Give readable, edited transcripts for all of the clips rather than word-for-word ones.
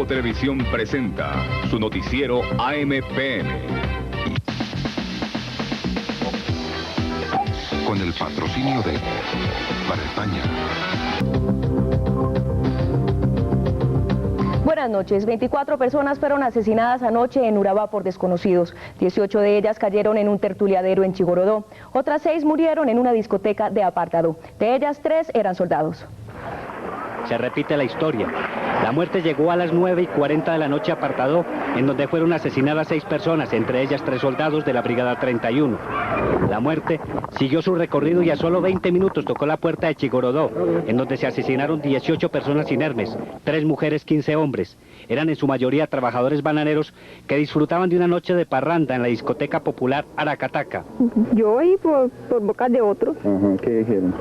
Globo Televisión presenta su noticiero AM/PM. Con el patrocinio de Para España. Buenas noches. 24 personas fueron asesinadas anoche en Urabá por desconocidos. 18 de ellas cayeron en un tertuliadero en Chigorodó. Otras 6 murieron en una discoteca de Apartadó. De ellas 3 eran soldados. Se repite la historia. La muerte llegó a las 9:40 de la noche a Apartadó, en donde fueron asesinadas 6 personas, entre ellas 3 soldados de la Brigada 31. La muerte siguió su recorrido y a solo 20 minutos tocó la puerta de Chigorodó, en donde se asesinaron 18 personas inermes, 3 mujeres, 15 hombres. Eran en su mayoría trabajadores bananeros que disfrutaban de una noche de parranda en la discoteca popular Aracataca. Yo oí por boca de otros. ¿Qué dijeron?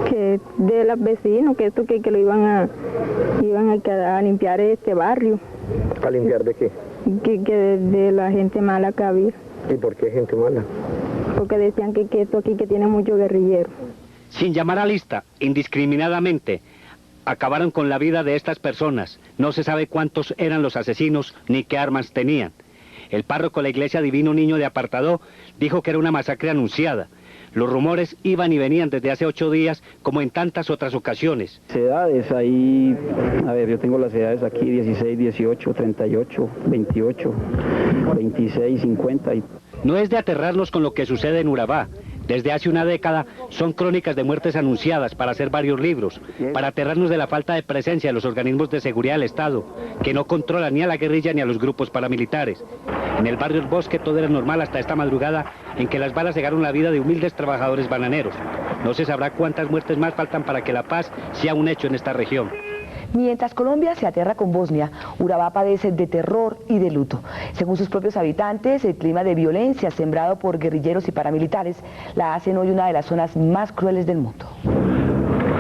Que de los vecinos, que esto que lo iban a limpiar este barrio. ¿A limpiar de qué? Que de la gente mala que había. ¿Y por qué gente mala? Porque decían que esto aquí que tiene mucho guerrillero. Sin llamar a lista, indiscriminadamente, acabaron con la vida de estas personas. No se sabe cuántos eran los asesinos ni qué armas tenían. El párroco de la iglesia Divino Niño de Apartadó dijo que era una masacre anunciada. Los rumores iban y venían desde hace 8 días, como en tantas otras ocasiones. Edades ahí, a ver, yo tengo las edades aquí, 16, 18, 38, 28, 26, 50. No es de aterrarnos con lo que sucede en Urabá. Desde hace una década son crónicas de muertes anunciadas para hacer varios libros, para aterrarnos de la falta de presencia de los organismos de seguridad del Estado, que no controlan ni a la guerrilla ni a los grupos paramilitares. En el barrio El Bosque todo era normal hasta esta madrugada en que las balas cegaron la vida de humildes trabajadores bananeros. No se sabrá cuántas muertes más faltan para que la paz sea un hecho en esta región. Mientras Colombia se aterra con Bosnia, Urabá padece de terror y de luto. Según sus propios habitantes, el clima de violencia sembrado por guerrilleros y paramilitares la hacen hoy una de las zonas más crueles del mundo.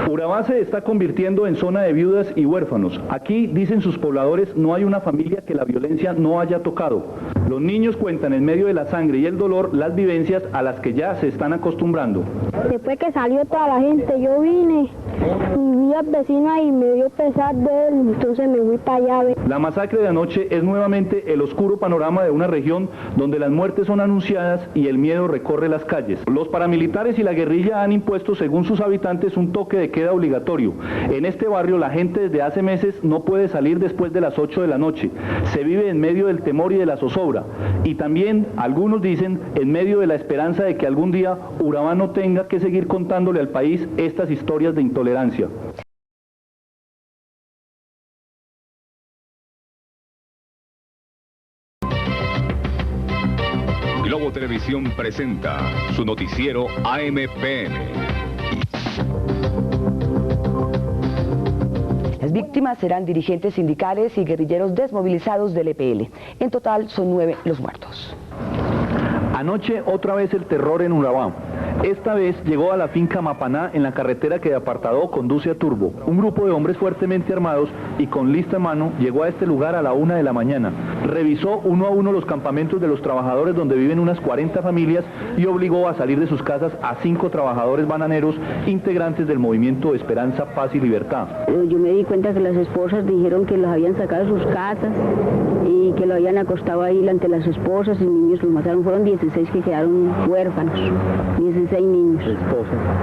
Urabá se está convirtiendo en zona de viudas y huérfanos. Aquí, dicen sus pobladores, no hay una familia que la violencia no haya tocado. Los niños cuentan en medio de la sangre y el dolor las vivencias a las que ya se están acostumbrando. Después que salió toda la gente, yo vine y vi al vecino ahí y me dio pesar de él, entonces me fui para allá. La masacre de anoche es nuevamente el oscuro panorama de una región donde las muertes son anunciadas y el miedo recorre las calles. Los paramilitares y la guerrilla han impuesto, según sus habitantes, un toque de queda obligatorio. En este barrio la gente desde hace meses no puede salir después de las 8 de la noche. Se vive en medio del temor y de la zozobra. Y también, algunos dicen, en medio de la esperanza de que algún día Urabá no tenga que seguir contándole al país estas historias de intolerancia. Globo Televisión presenta su noticiero AM/PM. Las víctimas serán dirigentes sindicales y guerrilleros desmovilizados del EPL. En total son 9 los muertos. Anoche otra vez el terror en Urabá. Esta vez llegó a la finca Mapaná en la carretera que de Apartadó conduce a Turbo. Un grupo de hombres fuertemente armados y con lista en mano llegó a este lugar a la 1 de la mañana. Revisó uno a uno los campamentos de los trabajadores donde viven unas 40 familias y obligó a salir de sus casas a 5 trabajadores bananeros integrantes del movimiento Esperanza, Paz y Libertad. Yo me di cuenta que las esposas dijeron que los habían sacado de sus casas y que lo habían acostado ahí ante las esposas y niños los mataron. Fueron 16 que quedaron huérfanos, 16 niños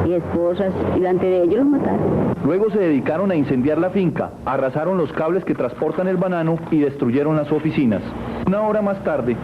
y esposas, y delante de ellos los mataron. Luego se dedicaron a incendiar la finca, arrasaron los cables que transportan el banano y destruyeron las oficinas. Una hora más tarde,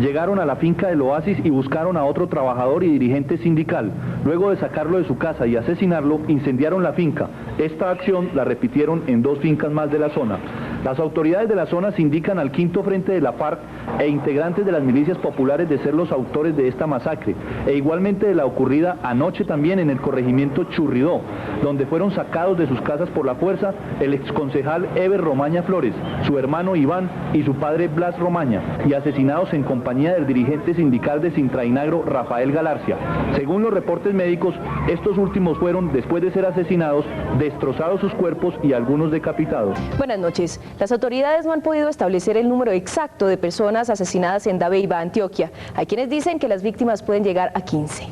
llegaron a la finca del Oasis y buscaron a otro trabajador y dirigente sindical. Luego de sacarlo de su casa y asesinarlo, incendiaron la finca. Esta acción la repitieron en 2 fincas más de la zona. Las autoridades de la zona se indican al Quinto Frente de la FARC e integrantes de las milicias populares de ser los autores de esta masacre, e igualmente de la ocurrida anoche también en el corregimiento Churridó, donde fueron sacados de sus casas por la fuerza el exconcejal Eber Romaña Flores, su hermano Iván y su padre Blas Romaña, y asesinados en compañía del dirigente sindical de Sintrainagro, Rafael Galarcia. Según los reportes médicos, estos últimos fueron, después de ser asesinados, destrozados sus cuerpos y algunos decapitados. Buenas noches. Las autoridades no han podido establecer el número exacto de personas asesinadas en Dabeiba, Antioquia. Hay quienes dicen que las víctimas pueden llegar a 15.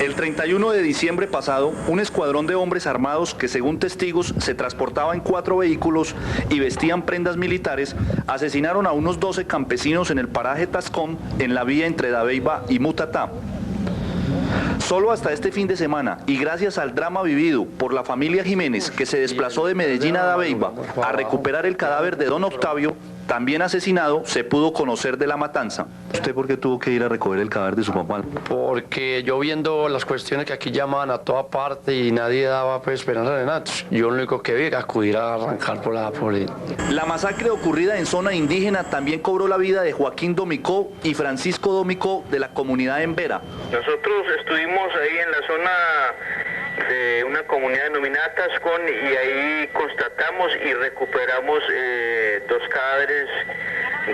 El 31 de diciembre pasado, un escuadrón de hombres armados que según testigos se transportaba en 4 vehículos y vestían prendas militares, asesinaron a unos 12 campesinos en el paraje Tascón, en la vía entre Dabeiba y Mutatá. Solo hasta este fin de semana, y gracias al drama vivido por la familia Jiménez, que se desplazó de Medellín a Dabeiba a recuperar el cadáver de don Octavio, también asesinado, se pudo conocer de la matanza. ¿Usted por qué tuvo que ir a recoger el cadáver de su papá? Porque yo viendo las cuestiones que aquí llamaban a toda parte y nadie daba pues esperanza de nada, yo lo único que vi era acudir a arrancar por él. La masacre ocurrida en zona indígena también cobró la vida de Joaquín Domicó y Francisco Domicó de la comunidad Embera. Nosotros estuvimos ahí en la zona de una comunidad denominada Tascón y ahí constatamos y recuperamos 2 cadáveres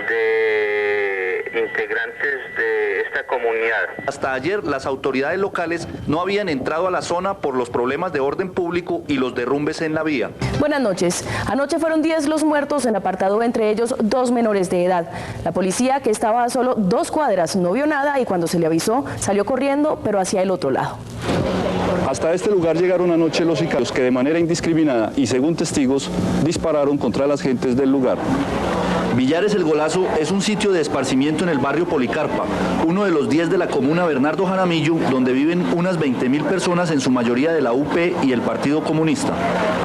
de integrantes de esta comunidad. Hasta ayer las autoridades locales no habían entrado a la zona por los problemas de orden público y los derrumbes en la vía. Buenas noches. Anoche fueron 10 los muertos en apartado, entre ellos 2 menores de edad. La policía, que estaba a solo 2 cuadras, no vio nada y cuando se le avisó salió corriendo, pero hacia el otro lado. Hasta este lugar llegaron anoche los sicarios que de manera indiscriminada y según testigos dispararon contra las gentes del lugar. Villares El Golazo es un sitio de esparcimiento en el barrio Policarpa, uno de los 10 de la comuna Bernardo Jaramillo, donde viven unas 20.000 personas, en su mayoría de la UP y el Partido Comunista.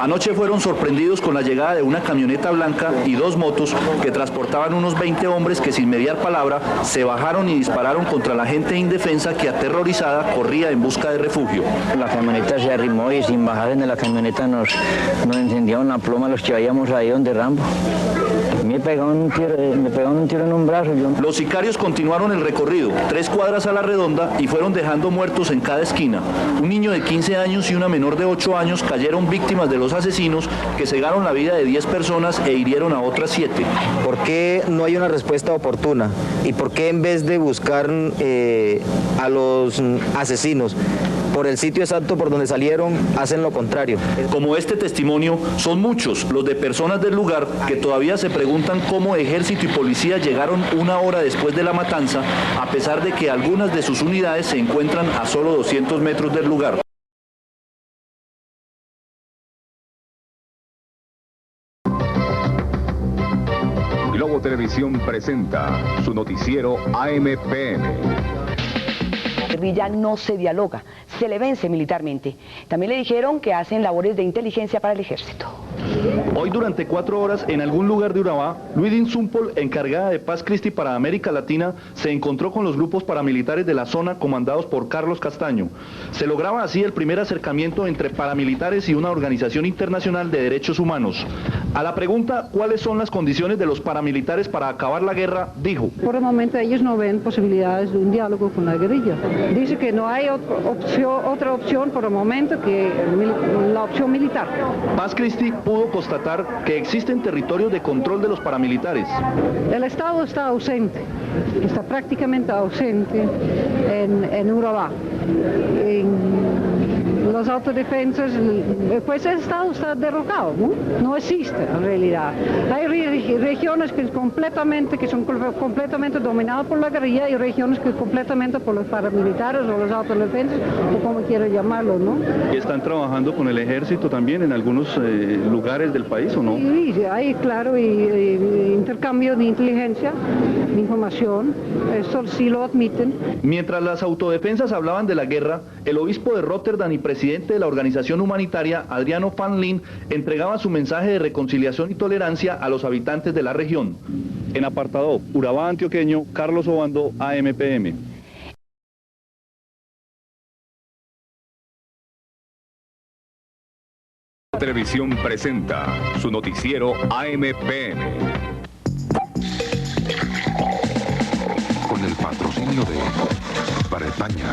Anoche fueron sorprendidos con la llegada de una camioneta blanca y 2 motos que transportaban unos 20 hombres que sin mediar palabra se bajaron y dispararon contra la gente indefensa que aterrorizada corría en busca de refugio. La camioneta se arrimó y sin bajar de la camioneta nos encendieron la ploma los que veíamos ahí donde Rambo. Me pegaron un tiro en un brazo. Los sicarios continuaron el recorrido, 3 cuadras a la redonda, y fueron dejando muertos en cada esquina. Un niño de 15 años y una menor de 8 años cayeron víctimas de los asesinos, que cegaron la vida de 10 personas e hirieron a otras 7. ¿Por qué no hay una respuesta oportuna? ¿Y por qué en vez de buscar a los asesinos por el sitio exacto por donde salieron, hacen lo contrario? Como este testimonio, son muchos los de personas del lugar que todavía se preguntan cómo ejército y policía llegaron 1 hora después de la matanza, a pesar de que algunas de sus unidades se encuentran a solo 200 metros del lugar. Globo Televisión presenta su noticiero AM/PM. La guerrilla no se dialoga, se le vence militarmente. También le dijeron que hacen labores de inteligencia para el ejército. Hoy durante 4 horas en algún lugar de Urabá, Luidin Zumpol, encargada de Paz Christi para América Latina, se encontró con los grupos paramilitares de la zona comandados por Carlos Castaño. Se lograba así el primer acercamiento entre paramilitares y una organización internacional de derechos humanos. A la pregunta ¿cuáles son las condiciones de los paramilitares para acabar la guerra?, dijo: por el momento ellos no ven posibilidades de un diálogo con la guerrilla. Dice que no hay otra opción por el momento que la opción militar. Paz Christi pudo constatar que existen territorios de control de los paramilitares. El Estado está ausente, está prácticamente ausente en Urabá. Las autodefensas, pues el Estado está derrocado, no existe en realidad. Hay regiones que son completamente dominadas por la guerrilla y regiones que completamente por los paramilitares o los autodefensas, o como quiera llamarlo, ¿no? ¿Y están trabajando con el ejército también en algunos lugares del país o no? Sí, hay, claro, y intercambio de inteligencia, de información, eso sí lo admiten. Mientras las autodefensas hablaban de la guerra, el obispo de Rotterdam y presidente de la organización humanitaria, Adriano Van Lin, entregaba su mensaje de reconciliación y tolerancia a los habitantes de la región. En apartado, Urabá antioqueño, Carlos Obando, AM/PM. Televisión presenta su noticiero AM/PM. Con el patrocinio de Para España.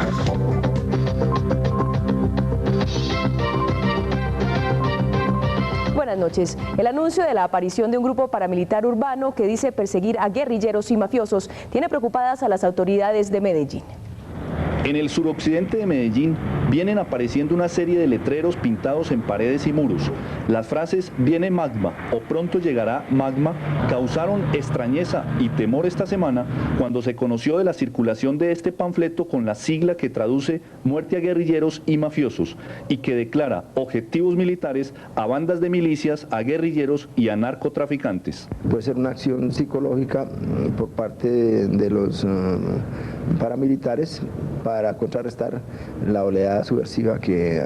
Buenas noches. El anuncio de la aparición de un grupo paramilitar urbano que dice perseguir a guerrilleros y mafiosos tiene preocupadas a las autoridades de Medellín. En el suroccidente de Medellín vienen apareciendo una serie de letreros pintados en paredes y muros. Las frases "viene magma" o "pronto llegará magma" causaron extrañeza y temor esta semana cuando se conoció de la circulación de este panfleto con la sigla que traduce "muerte a guerrilleros y mafiosos" y que declara objetivos militares a bandas de milicias, a guerrilleros y a narcotraficantes. Puede ser una acción psicológica por parte de los paramilitares para contrarrestar la oleada subversiva que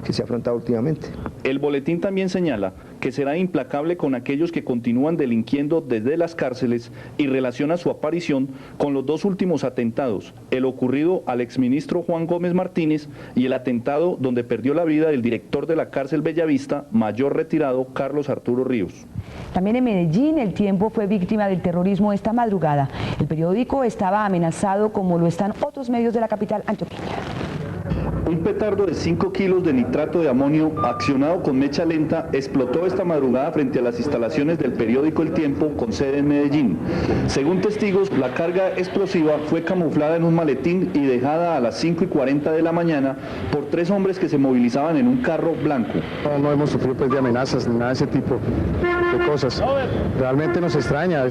se ha afrontado últimamente. El boletín también señala que será implacable con aquellos que continúan delinquiendo desde las cárceles y relaciona su aparición con los dos últimos atentados, el ocurrido al exministro Juan Gómez Martínez y el atentado donde perdió la vida el director de la cárcel Bellavista, mayor retirado Carlos Arturo Ríos. También en Medellín el Tiempo fue víctima del terrorismo esta madrugada. El periódico estaba amenazado como lo están otros medios de la capital antioqueña. Un petardo de 5 kilos de nitrato de amonio accionado con mecha lenta explotó esta madrugada frente a las instalaciones del periódico El Tiempo con sede en Medellín. Según testigos, la carga explosiva fue camuflada en un maletín y dejada a las 5:40 de la mañana por 3 hombres que se movilizaban en un carro blanco. No hemos sufrido pues de amenazas ni nada de ese tipo de cosas. Realmente nos extraña.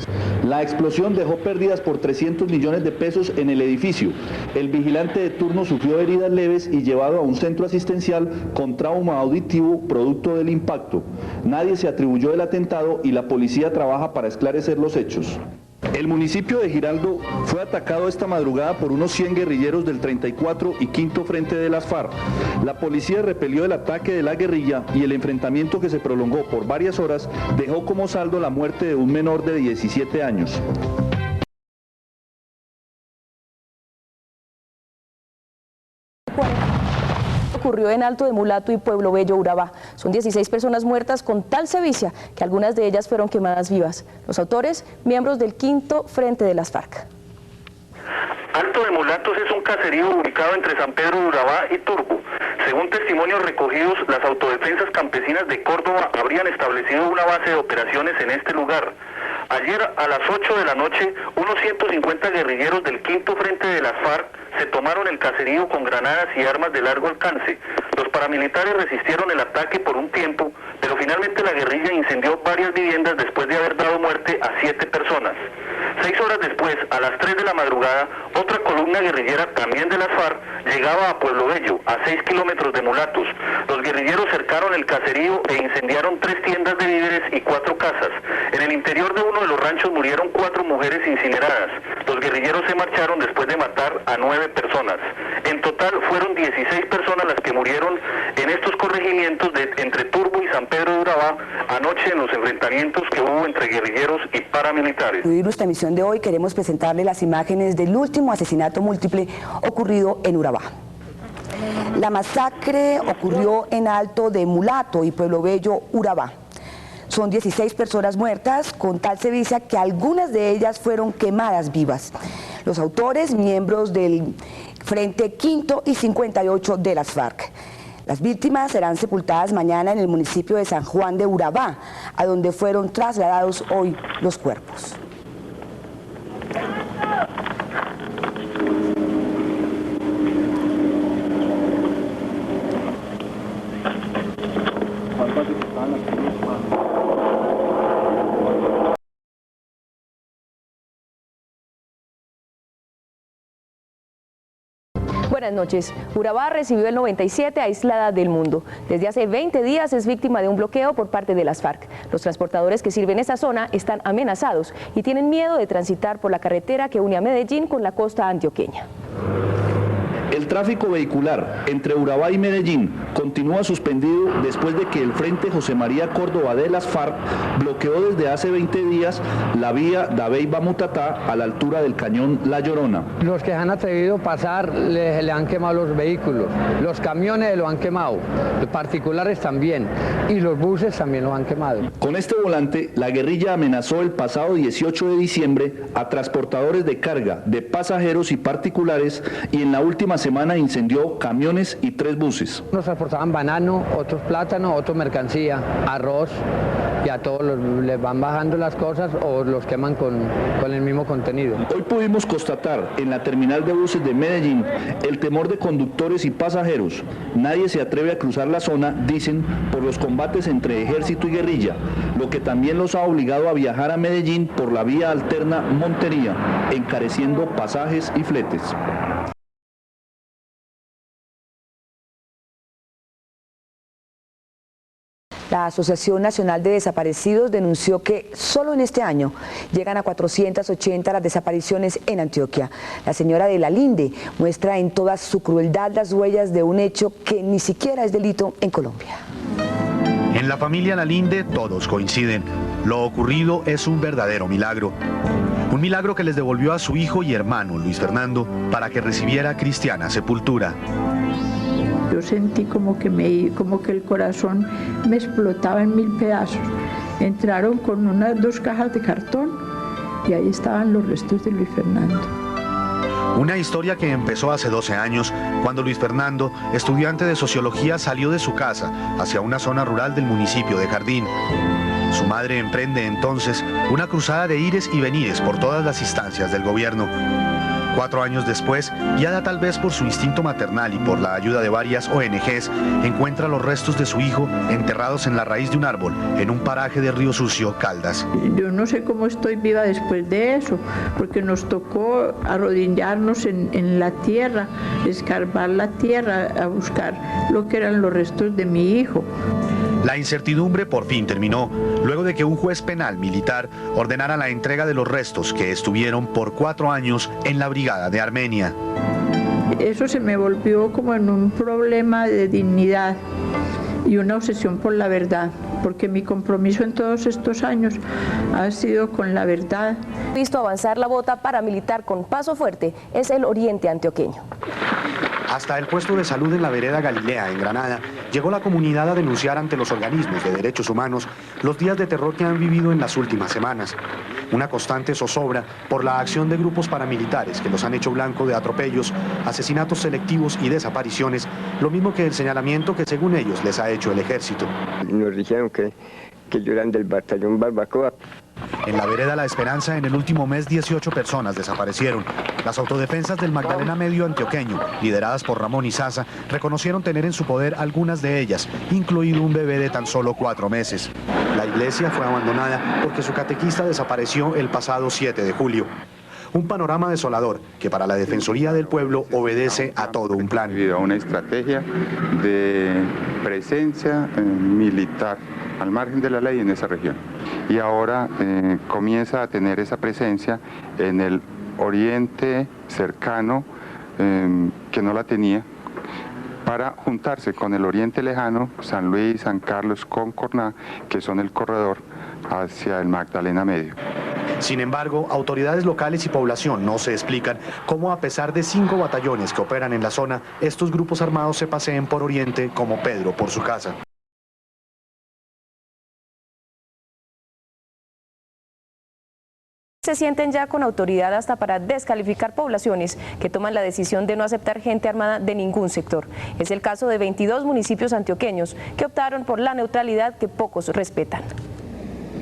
La explosión dejó pérdidas por 300 millones de pesos en el edificio. El vigilante de turno sufrió heridas leves y llevado a un centro asistencial con trauma auditivo producto del impacto. Nadie se atribuyó el atentado y la policía trabaja para esclarecer los hechos. El municipio de Giraldo fue atacado esta madrugada por unos 100 guerrilleros del 34 y 5º Frente de las FARC. La policía repelió el ataque de la guerrilla y el enfrentamiento, que se prolongó por varias horas, dejó como saldo la muerte de un menor de 17 años. Ocurrió en Alto de Mulato y Pueblo Bello, Urabá. Son 16 personas muertas con tal sevicia que algunas de ellas fueron quemadas vivas. Los autores, miembros del 5º Frente de las FARC. Alto de Mulatos es un caserío ubicado entre San Pedro de Urabá y Turbo. Según testimonios recogidos, las autodefensas campesinas de Córdoba habrían establecido una base de operaciones en este lugar. Ayer a las 8 de la noche, unos 150 guerrilleros del 5º Frente de las FARC se tomaron el caserío con granadas y armas de largo alcance. Los paramilitares resistieron el ataque por un tiempo, pero finalmente la guerrilla incendió varias viviendas después de haber dado muerte a 7 personas. 6 horas después, a las 3 de la madrugada, otra columna guerrillera también de las FARC llegaba a Pueblo Bello, a 6 kilómetros de Mulatos. Los guerrilleros cercaron el caserío e incendiaron 3 tiendas de víveres y 4 casas. En el interior de uno de los ranchos murieron 4 mujeres incineradas. Los guerrilleros se marcharon después de matar a 9 personas. En total fueron 16 personas las que murieron en estos corregimientos entre Turbo y San Pedro de Urabá anoche en los enfrentamientos que hubo entre guerrilleros y paramilitares. En nuestra emisión de hoy queremos presentarle las imágenes del último asesinato múltiple ocurrido en Urabá. La masacre ocurrió en Alto de Mulato y Pueblo Bello, Urabá. Son 16 personas muertas con tal sevicia que algunas de ellas fueron quemadas vivas. Los autores, miembros del Frente 5º y 58 de las FARC. Las víctimas serán sepultadas mañana en el municipio de San Juan de Urabá, a donde fueron trasladados hoy los cuerpos. Buenas noches. Urabá recibió el 97 aislada del mundo. Desde hace 20 días es víctima de un bloqueo por parte de las FARC. Los transportadores que sirven esa zona están amenazados y tienen miedo de transitar por la carretera que une a Medellín con la costa antioqueña. El tráfico vehicular entre Urabá y Medellín continúa suspendido después de que el Frente José María Córdoba de las FARC bloqueó desde hace 20 días la vía Dabeiba-Mutatá a la altura del cañón La Llorona. Los que se han atrevido a pasar le han quemado los vehículos, los camiones lo han quemado, los particulares también y los buses también los han quemado. Con este volante, la guerrilla amenazó el pasado 18 de diciembre a transportadores de carga, de pasajeros y particulares y en la última semana incendió camiones y 3 buses. Nos transportaban banano, otros plátano, otros mercancía, arroz y a todos les van bajando las cosas o los queman con el mismo contenido. Hoy pudimos constatar en la terminal de buses de Medellín el temor de conductores y pasajeros. Nadie se atreve a cruzar la zona, dicen, por los combates entre ejército y guerrilla, lo que también los ha obligado a viajar a Medellín por la vía alterna Montería, encareciendo pasajes y fletes. La Asociación Nacional de Desaparecidos denunció que solo en este año llegan a 480 las desapariciones en Antioquia. La señora de la Linde muestra en toda su crueldad las huellas de un hecho que ni siquiera es delito en Colombia. En la familia Lalinde todos coinciden. Lo ocurrido es un verdadero milagro. Un milagro que les devolvió a su hijo y hermano, Luis Fernando, para que recibiera cristiana sepultura. Yo sentí como que el corazón me explotaba en 1000 pedazos. Entraron con unas 2 cajas de cartón y ahí estaban los restos de Luis Fernando. Una historia que empezó hace 12 años, cuando Luis Fernando, estudiante de sociología, salió de su casa hacia una zona rural del municipio de Jardín. Su madre emprende entonces una cruzada de ires y venires por todas las instancias del gobierno. 4 años después, guiada tal vez por su instinto maternal y por la ayuda de varias ONGs, encuentra los restos de su hijo enterrados en la raíz de un árbol en un paraje de Río Sucio, Caldas. Yo no sé cómo estoy viva después de eso, porque nos tocó arrodillarnos en la tierra, escarbar la tierra a buscar lo que eran los restos de mi hijo. La incertidumbre por fin terminó, luego de que un juez penal militar ordenara la entrega de los restos que estuvieron por 4 años en la Brigada de Armenia. Eso se me volvió como en un problema de dignidad y una obsesión por la verdad, porque mi compromiso en todos estos años ha sido con la verdad. Visto avanzar la bota paramilitar con paso fuerte es el oriente antioqueño. Hasta el puesto de salud en la vereda Galilea, en Granada, llegó la comunidad a denunciar ante los organismos de derechos humanos los días de terror que han vivido en las últimas semanas. Una constante zozobra por la acción de grupos paramilitares que los han hecho blanco de atropellos, asesinatos selectivos y desapariciones, lo mismo que el señalamiento que según ellos les ha hecho el ejército. Nos dijeron que yo eran del batallón Barbacoa. En la vereda La Esperanza, en el último mes, 18 personas desaparecieron. Las autodefensas del Magdalena Medio antioqueño, lideradas por Ramón Izaza, reconocieron tener en su poder algunas de ellas, incluido un bebé de tan solo 4 meses. La iglesia fue abandonada porque su catequista desapareció el pasado 7 de julio. Un panorama desolador que para la Defensoría del Pueblo obedece a todo un plan. Una estrategia de presencia militar al margen de la ley en esa región. Y ahora comienza a tener esa presencia en el oriente cercano que no la tenía, para juntarse con el oriente lejano, San Luis, San Carlos, Concorná, que son el corredor hacia el Magdalena Medio. Sin embargo, autoridades locales y población no se explican cómo, a pesar de 5 batallones que operan en la zona, estos grupos armados se paseen por Oriente como Pedro por su casa. Se sienten ya con autoridad hasta para descalificar poblaciones que toman la decisión de no aceptar gente armada de ningún sector. Es el caso de 22 municipios antioqueños que optaron por la neutralidad que pocos respetan.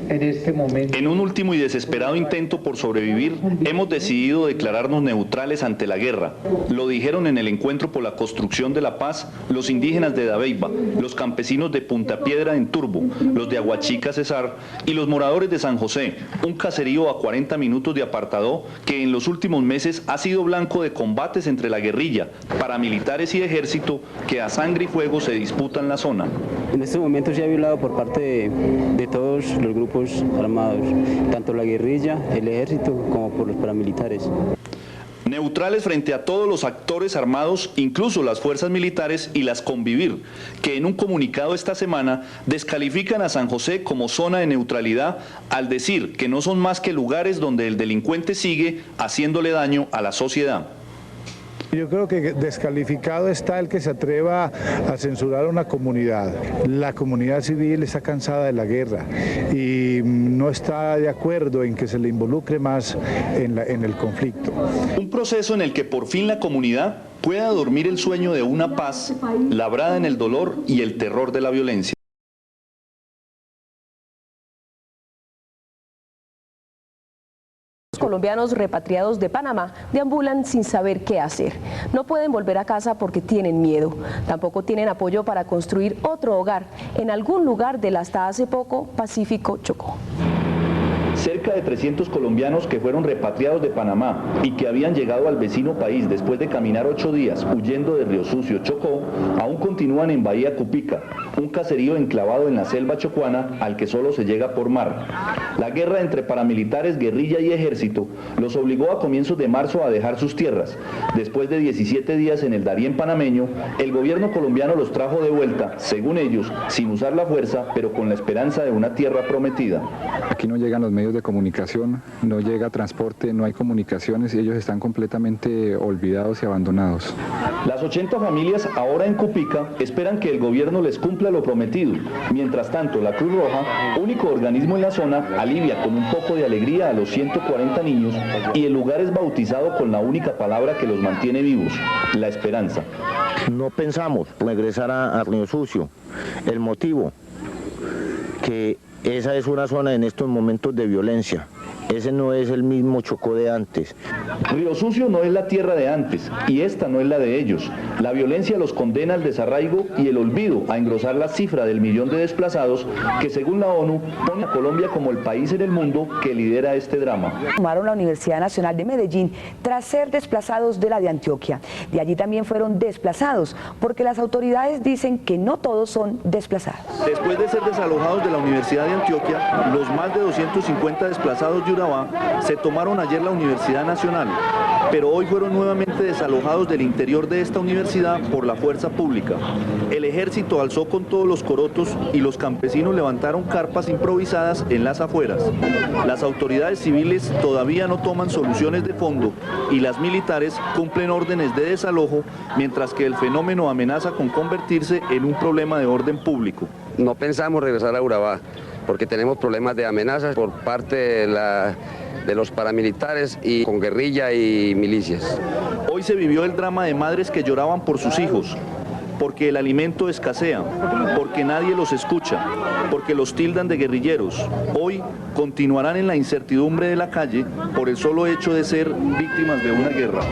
En un último y desesperado intento por sobrevivir, hemos decidido declararnos neutrales ante la guerra. Lo dijeron en el encuentro por la construcción de la paz los indígenas de Dabeiba, los campesinos de Punta Piedra en Turbo, los de Aguachica Cesar y los moradores de San José, un caserío a 40 minutos de Apartadó que en los últimos meses ha sido blanco de combates entre la guerrilla, paramilitares y ejército que a sangre y fuego se disputan la zona. En este momento se ha violado por parte de todos los grupos armados, tanto la guerrilla, el ejército, como por los paramilitares. Neutrales frente a todos los actores armados, incluso las fuerzas militares y las Convivir, que en un comunicado esta semana descalifican a San José como zona de neutralidad al decir que no son más que lugares donde el delincuente sigue haciéndole daño a la sociedad. Yo creo que descalificado está el que se atreva a censurar a una comunidad. La comunidad civil está cansada de la guerra y no está de acuerdo en que se le involucre más en el conflicto. Un proceso en el que por fin la comunidad pueda dormir el sueño de una paz labrada en el dolor y el terror de la violencia. colombianos repatriados de Panamá deambulan sin saber qué hacer. No pueden volver a casa porque tienen miedo. Tampoco tienen apoyo para construir otro hogar en algún lugar del hasta hace poco Pacífico Chocó. Cerca de 300 colombianos que fueron repatriados de Panamá y que habían llegado al vecino país después de caminar 8 días huyendo de Río Sucio, Chocó, aún continúan en Bahía Cupica, un caserío enclavado en la selva chocuana al que solo se llega por mar. La guerra entre paramilitares, guerrilla y ejército los obligó a comienzos de marzo a dejar sus tierras. Después de 17 días en el Darién panameño, el gobierno colombiano los trajo de vuelta, según ellos, sin usar la fuerza, pero con la esperanza de una tierra prometida. Aquí no llegan los medios de comunicación, no llega transporte, no hay comunicaciones y ellos están completamente olvidados y abandonados. Las 80 familias ahora en Cupica esperan que el gobierno les cumpla lo prometido. Mientras tanto, la Cruz Roja, único organismo en la zona, alivia con un poco de alegría a los 140 niños y el lugar es bautizado con la única palabra que los mantiene vivos, la esperanza. No pensamos regresar a Río Sucio. El motivo, que esa es una zona en estos momentos de violencia. Ese no es el mismo Chocó de antes. Río Sucio no es la tierra de antes y esta no es la de ellos. La violencia los condena al desarraigo y el olvido a engrosar la cifra del 1.000.000 de desplazados que según la ONU pone a Colombia como el país en el mundo que lidera este drama. Tomaron la Universidad Nacional de Medellín tras ser desplazados de la de Antioquia. De allí también fueron desplazados porque las autoridades dicen que no todos son desplazados. Después de ser desalojados de la Universidad de Antioquia, los más de 250 desplazados de Urabá se tomaron ayer la Universidad Nacional, pero hoy fueron nuevamente desalojados del interior de esta universidad por la fuerza pública. El ejército alzó con todos los corotos y los campesinos levantaron carpas improvisadas en las afueras. Las autoridades civiles todavía no toman soluciones de fondo y las militares cumplen órdenes de desalojo, mientras que el fenómeno amenaza con convertirse en un problema de orden público. No pensamos regresar a Urabá, porque tenemos problemas de amenazas por parte de los paramilitares y con guerrilla y milicias. Hoy se vivió el drama de madres que lloraban por sus hijos, porque el alimento escasea, porque nadie los escucha, porque los tildan de guerrilleros. Hoy continuarán en la incertidumbre de la calle por el solo hecho de ser víctimas de una guerra.